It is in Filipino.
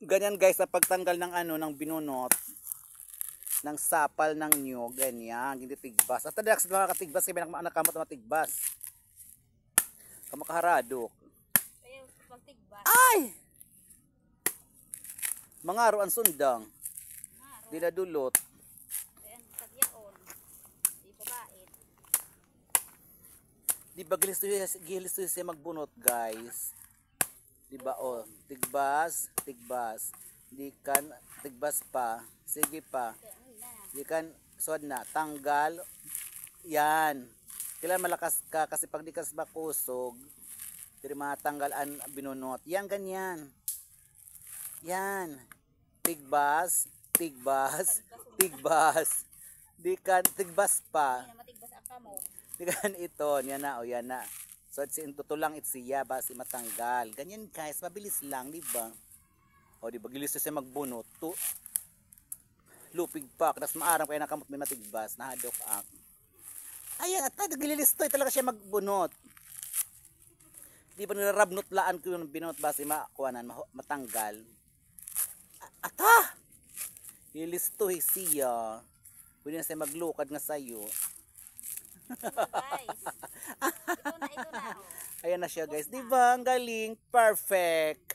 Ganyan guys, sa pagtanggal ng ano, ng binunot, ng sapal ng nyug, ganyan, hindi tigbas. At talaga sa mga katigbas, kaya nakamot na matigbas. Kamakaharadok. Kaya pagtigbas. Ay! Mga aruan sundang. Di na dulot. Kaya tagyaon. Di babait. Di ba gilisto siya magbunot guys? Di ba oh, tigbas, tigbas. Di kan, tigbas pa. Sige pa. Di kan, suad na, tanggal. Yan. Kailan malakas ka kasi pag di ka bakusog, di matanggal ang binunot. Yan, ganyan. Yan. Tigbas, tigbas, tigbas. Di kan, tigbas pa. Hindi na matigbas ang kamot. Di kan ito, yan na, o yan na. So, tutulang siya ba si matanggal. Ganyan guys, mabilis lang, di ba? O, di ba, gilis siya magbunot. Lupig pa, tapos maarang kaya nakamot may matigbas, nahadok ang. Ayan, at nagililistoy talaga siya magbunot. Di ba nirarabnot laan ko yung binunot ba si makuanan, matanggal. Ata! Ililistoy siya. Pwede na siya maglukad nga sa'yo. Guys. Ito na. Oh. Ayan na siya guys, di ba? Ang galing, perfect.